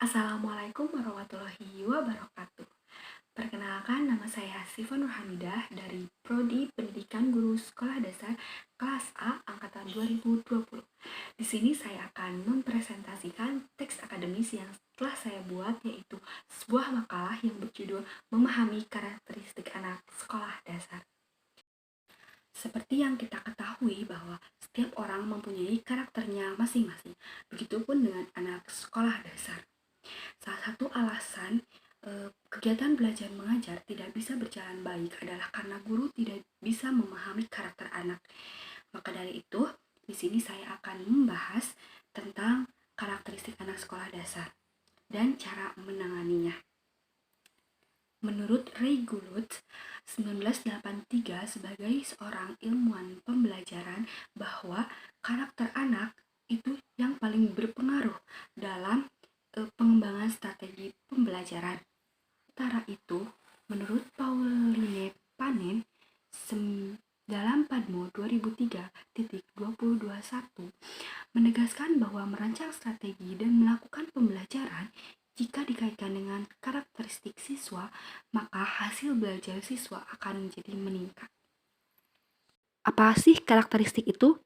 Assalamualaikum warahmatullahi wabarakatuh. Perkenalkan, nama saya Siva Nurhamidah dari Prodi Pendidikan Guru Sekolah Dasar kelas A angkatan 2020. Di sini saya akan mempresentasikan teks akademis yang telah saya buat, yaitu sebuah makalah yang berjudul Memahami Karakteristik Anak Sekolah Dasar. Seperti yang kita ketahui bahwa setiap orang mempunyai karakternya masing-masing, begitupun dengan anak sekolah dasar. Salah satu alasan kegiatan belajar mengajar tidak bisa berjalan baik adalah karena guru tidak bisa memahami karakter anak. Maka dari itu, di sini saya akan membahas tentang karakteristik anak sekolah dasar dan cara menanganinya. Menurut Ray Gulut 1983 sebagai seorang ilmuwan pembelajaran bahwa karakter anak itu yang paling berpengaruh dalam pengembangan strategi pembelajaran. Sementara itu, menurut Pauline Panen dalam Padmo 2003.2021 menegaskan bahwa merancang strategi dan melakukan pembelajaran jika dikaitkan dengan karakteristik siswa, maka hasil belajar siswa akan menjadi meningkat. Apa sih karakteristik itu?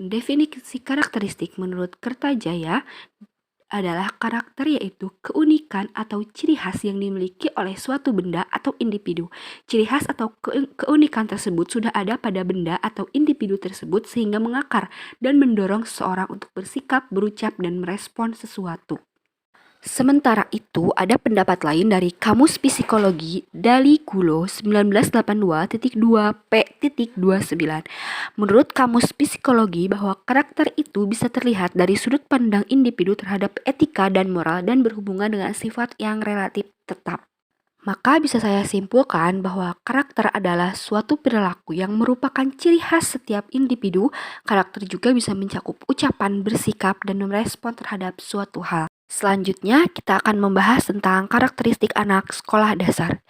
Definisi karakteristik menurut Kertajaya adalah karakter, yaitu keunikan atau ciri khas yang dimiliki oleh suatu benda atau individu. Ciri khas atau keunikan tersebut sudah ada pada benda atau individu tersebut sehingga mengakar dan mendorong seseorang untuk bersikap, berucap, dan merespon sesuatu. Sementara itu, ada pendapat lain dari Kamus Psikologi Dali Gulo 1982.2p.29. Menurut Kamus Psikologi bahwa karakter itu bisa terlihat dari sudut pandang individu terhadap etika dan moral dan berhubungan dengan sifat yang relatif tetap. Maka bisa saya simpulkan bahwa karakter adalah suatu perilaku yang merupakan ciri khas setiap individu. Karakter juga bisa mencakup ucapan, bersikap, dan merespon terhadap suatu hal. Selanjutnya, kita akan membahas tentang karakteristik anak sekolah dasar.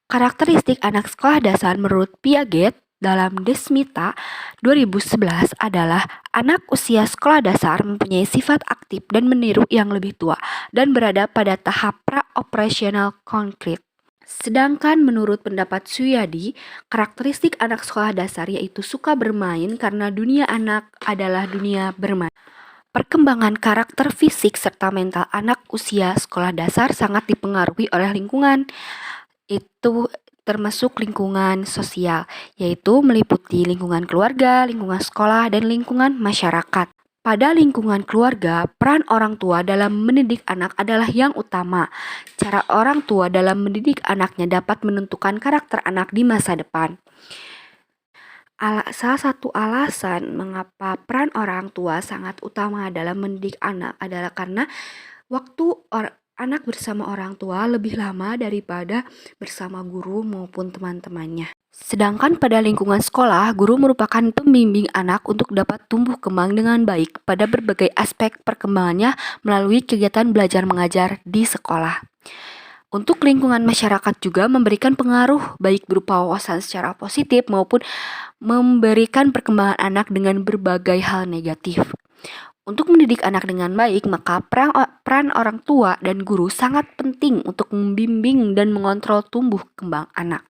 Karakteristik anak sekolah dasar menurut Piaget dalam Desmita 2011 adalah anak usia sekolah dasar mempunyai sifat aktif dan meniru yang lebih tua dan berada pada tahap pra-operasional konkret. Sedangkan menurut pendapat Suyadi, karakteristik anak sekolah dasar yaitu suka bermain karena dunia anak adalah dunia bermain. Perkembangan karakter fisik serta mental anak usia sekolah dasar sangat dipengaruhi oleh lingkungan. Itu termasuk lingkungan sosial, yaitu meliputi lingkungan keluarga, lingkungan sekolah, dan lingkungan masyarakat. Pada lingkungan keluarga, peran orang tua dalam mendidik anak adalah yang utama. Cara orang tua dalam mendidik anaknya dapat menentukan karakter anak di masa depan. Salah satu alasan mengapa peran orang tua sangat utama dalam mendidik anak adalah karena waktu anak bersama orang tua lebih lama daripada bersama guru maupun teman-temannya. Sedangkan pada lingkungan sekolah, guru merupakan pembimbing anak untuk dapat tumbuh kembang dengan baik pada berbagai aspek perkembangannya melalui kegiatan belajar mengajar di sekolah. Untuk lingkungan masyarakat juga memberikan pengaruh baik berupa wawasan secara positif maupun memberikan perkembangan anak dengan berbagai hal negatif. Untuk mendidik anak dengan baik, maka peran orang tua dan guru sangat penting untuk membimbing dan mengontrol tumbuh kembang anak.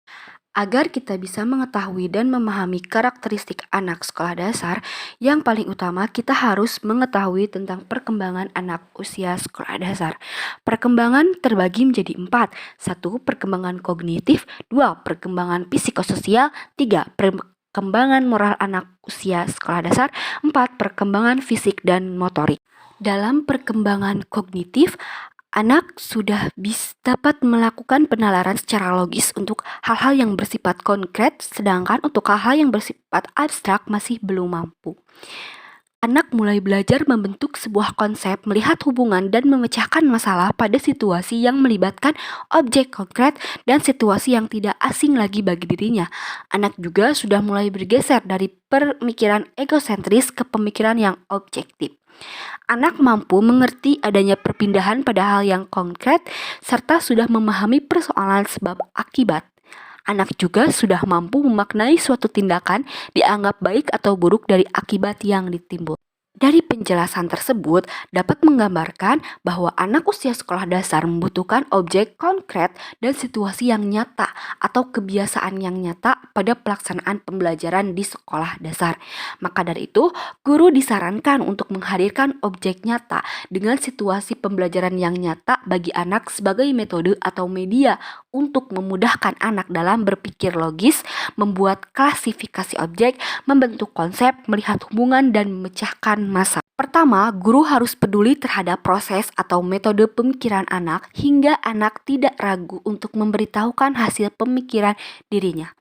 Agar kita bisa mengetahui dan memahami karakteristik anak sekolah dasar, yang paling utama kita harus mengetahui tentang perkembangan anak usia sekolah dasar. Perkembangan terbagi menjadi 4. 1. Perkembangan kognitif. 2. Perkembangan psikososial. 3. Perkembangan moral anak usia sekolah dasar. 4. Perkembangan fisik dan motorik. Dalam perkembangan kognitif, anak sudah dapat melakukan penalaran secara logis untuk hal-hal yang bersifat konkret, sedangkan untuk hal-hal yang bersifat abstrak masih belum mampu. Anak mulai belajar membentuk sebuah konsep, melihat hubungan, dan memecahkan masalah pada situasi yang melibatkan objek konkret dan situasi yang tidak asing lagi bagi dirinya. Anak juga sudah mulai bergeser dari pemikiran egosentris ke pemikiran yang objektif. Anak mampu mengerti adanya perpindahan pada hal yang konkret serta sudah memahami persoalan sebab akibat. Anak juga sudah mampu memaknai suatu tindakan dianggap baik atau buruk dari akibat yang ditimbul. Dari penjelasan tersebut dapat menggambarkan bahwa anak usia sekolah dasar membutuhkan objek konkret dan situasi yang nyata atau kebiasaan yang nyata pada pelaksanaan pembelajaran di sekolah dasar. Maka dari itu, guru disarankan untuk menghadirkan objek nyata dengan situasi pembelajaran yang nyata bagi anak sebagai metode atau media untuk memudahkan anak dalam berpikir logis, membuat klasifikasi objek, membentuk konsep, melihat hubungan, dan memecahkan masalah. Pertama, guru harus peduli terhadap proses atau metode pemikiran anak hingga anak tidak ragu untuk memberitahukan hasil pemikiran dirinya.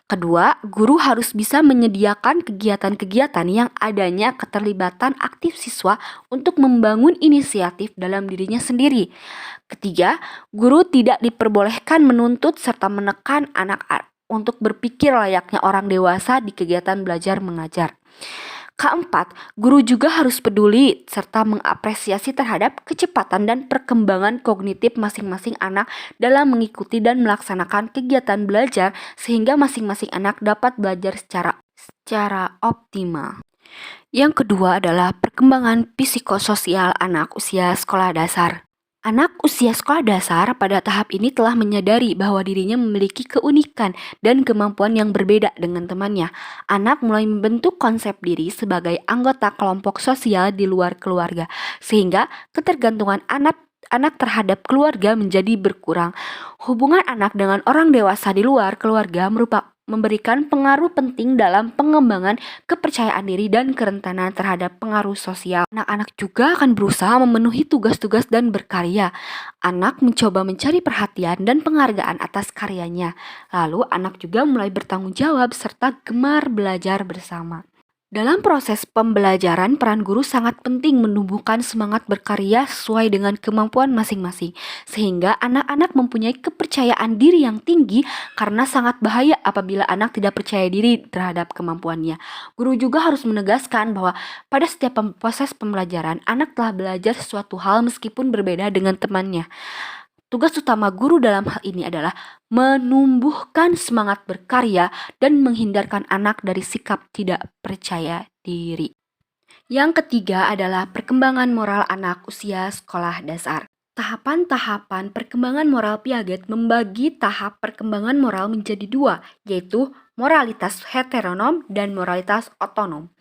Kedua, guru harus bisa menyediakan kegiatan-kegiatan yang adanya keterlibatan aktif siswa untuk membangun inisiatif dalam dirinya sendiri. Ketiga, guru tidak diperbolehkan menuntut serta menekan anak untuk berpikir layaknya orang dewasa di kegiatan belajar mengajar. Keempat, guru juga harus peduli serta mengapresiasi terhadap kecepatan dan perkembangan kognitif masing-masing anak dalam mengikuti dan melaksanakan kegiatan belajar sehingga masing-masing anak dapat belajar secara optimal. Yang kedua adalah perkembangan psikososial anak usia sekolah dasar. Anak usia sekolah dasar pada tahap ini telah menyadari bahwa dirinya memiliki keunikan dan kemampuan yang berbeda dengan temannya. Anak mulai membentuk konsep diri sebagai anggota kelompok sosial di luar keluarga, sehingga ketergantungan anak terhadap keluarga menjadi berkurang. Hubungan anak dengan orang dewasa di luar keluarga memberikan pengaruh penting dalam pengembangan kepercayaan diri dan kerentanan terhadap pengaruh sosial. Anak-anak juga akan berusaha memenuhi tugas-tugas dan berkarya. Anak mencoba mencari perhatian dan penghargaan atas karyanya. Lalu anak juga mulai bertanggung jawab serta gemar belajar bersama. Dalam proses pembelajaran, peran guru sangat penting menumbuhkan semangat berkarya sesuai dengan kemampuan masing-masing, sehingga anak-anak mempunyai kepercayaan diri yang tinggi karena sangat bahaya apabila anak tidak percaya diri terhadap kemampuannya. Guru juga harus menegaskan bahwa pada setiap proses pembelajaran, anak telah belajar sesuatu hal meskipun berbeda dengan temannya. Tugas utama guru dalam hal ini adalah menumbuhkan semangat berkarya dan menghindarkan anak dari sikap tidak percaya diri. Yang ketiga adalah perkembangan moral anak usia sekolah dasar. Tahapan-tahapan perkembangan moral Piaget membagi tahap perkembangan moral menjadi dua, yaitu moralitas heteronom dan moralitas otonom.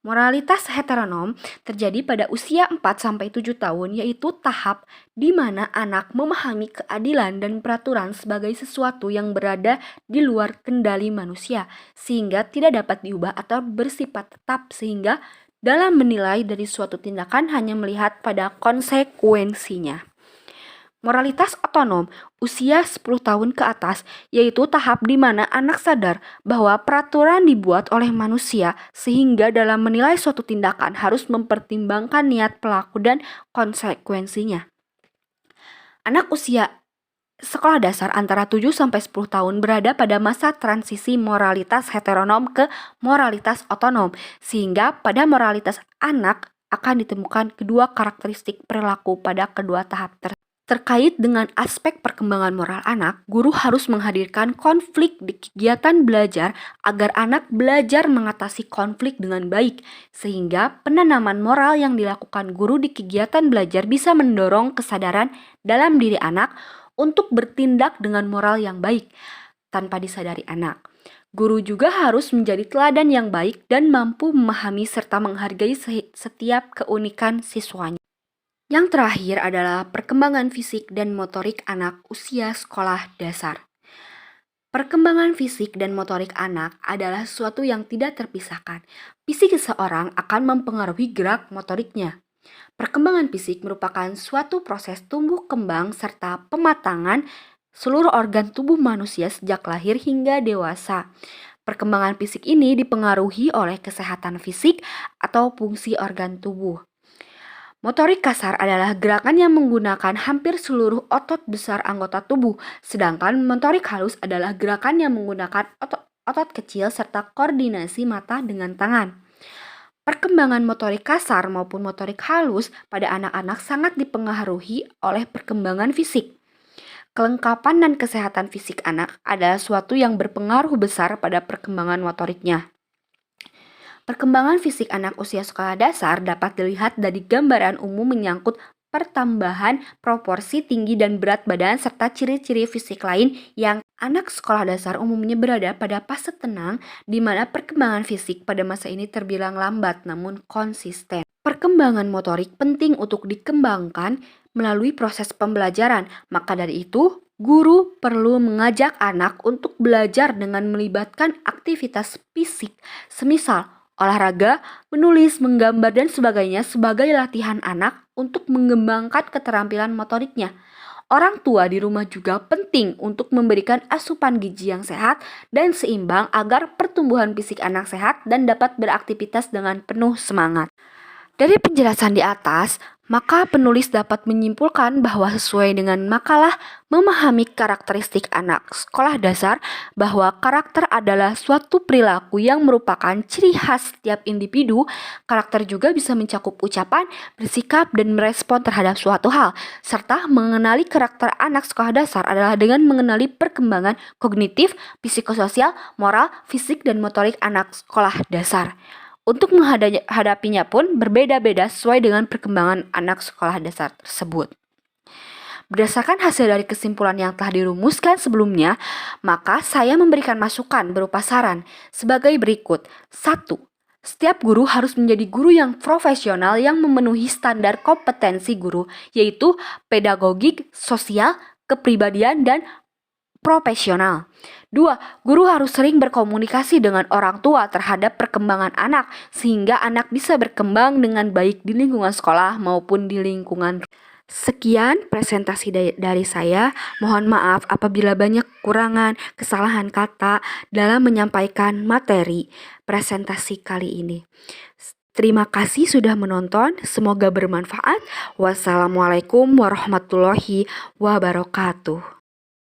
Moralitas heteronom terjadi pada usia 4-7 tahun, yaitu tahap di mana anak memahami keadilan dan peraturan sebagai sesuatu yang berada di luar kendali manusia, sehingga tidak dapat diubah atau bersifat tetap, sehingga dalam menilai dari suatu tindakan hanya melihat pada konsekuensinya. Moralitas otonom usia 10 tahun ke atas, yaitu tahap di mana anak sadar bahwa peraturan dibuat oleh manusia sehingga dalam menilai suatu tindakan harus mempertimbangkan niat pelaku dan konsekuensinya. Anak usia sekolah dasar antara 7-10 tahun berada pada masa transisi moralitas heteronom ke moralitas otonom, sehingga pada moralitas anak akan ditemukan kedua karakteristik perilaku pada kedua tahap tersebut. Terkait dengan aspek perkembangan moral anak, guru harus menghadirkan konflik di kegiatan belajar agar anak belajar mengatasi konflik dengan baik, sehingga penanaman moral yang dilakukan guru di kegiatan belajar bisa mendorong kesadaran dalam diri anak untuk bertindak dengan moral yang baik tanpa disadari anak. Guru juga harus menjadi teladan yang baik dan mampu memahami serta menghargai setiap keunikan siswanya. Yang terakhir adalah perkembangan fisik dan motorik anak usia sekolah dasar. Perkembangan fisik dan motorik anak adalah sesuatu yang tidak terpisahkan. Fisik seseorang akan mempengaruhi gerak motoriknya. Perkembangan fisik merupakan suatu proses tumbuh kembang serta pematangan seluruh organ tubuh manusia sejak lahir hingga dewasa. Perkembangan fisik ini dipengaruhi oleh kesehatan fisik atau fungsi organ tubuh. Motorik kasar adalah gerakan yang menggunakan hampir seluruh otot besar anggota tubuh, sedangkan motorik halus adalah gerakan yang menggunakan otot kecil serta koordinasi mata dengan tangan. Perkembangan motorik kasar maupun motorik halus pada anak-anak sangat dipengaruhi oleh perkembangan fisik. Kelengkapan dan kesehatan fisik anak adalah suatu yang berpengaruh besar pada perkembangan motoriknya. Perkembangan fisik anak usia sekolah dasar dapat dilihat dari gambaran umum menyangkut pertambahan proporsi tinggi dan berat badan serta ciri-ciri fisik lain yang anak sekolah dasar umumnya berada pada fase tenang di mana perkembangan fisik pada masa ini terbilang lambat namun konsisten. Perkembangan motorik penting untuk dikembangkan melalui proses pembelajaran, maka dari itu guru perlu mengajak anak untuk belajar dengan melibatkan aktivitas fisik, semisal olahraga, menulis, menggambar, dan sebagainya sebagai latihan anak untuk mengembangkan keterampilan motoriknya. Orang tua di rumah juga penting untuk memberikan asupan gizi yang sehat dan seimbang agar pertumbuhan fisik anak sehat dan dapat beraktivitas dengan penuh semangat. Dari penjelasan di atas, maka penulis dapat menyimpulkan bahwa sesuai dengan makalah memahami karakteristik anak sekolah dasar, bahwa karakter adalah suatu perilaku yang merupakan ciri khas setiap individu. Karakter juga bisa mencakup ucapan, bersikap, dan merespon terhadap suatu hal, serta mengenali karakter anak sekolah dasar adalah dengan mengenali perkembangan kognitif, psikososial, moral, fisik, dan motorik anak sekolah dasar. Untuk menghadapinya pun berbeda-beda sesuai dengan perkembangan anak sekolah dasar tersebut. Berdasarkan hasil dari kesimpulan yang telah dirumuskan sebelumnya, maka saya memberikan masukan berupa saran sebagai berikut. 1. Setiap guru harus menjadi guru yang profesional yang memenuhi standar kompetensi guru, yaitu pedagogik, sosial, kepribadian, dan profesional. 2. Guru harus sering berkomunikasi dengan orang tua terhadap perkembangan anak sehingga anak bisa berkembang dengan baik di lingkungan sekolah maupun di lingkungan. Sekian presentasi dari saya. Mohon maaf apabila banyak kekurangan, kesalahan kata dalam menyampaikan materi presentasi kali ini. Terima kasih sudah menonton. Semoga bermanfaat. Wassalamualaikum warahmatullahi wabarakatuh.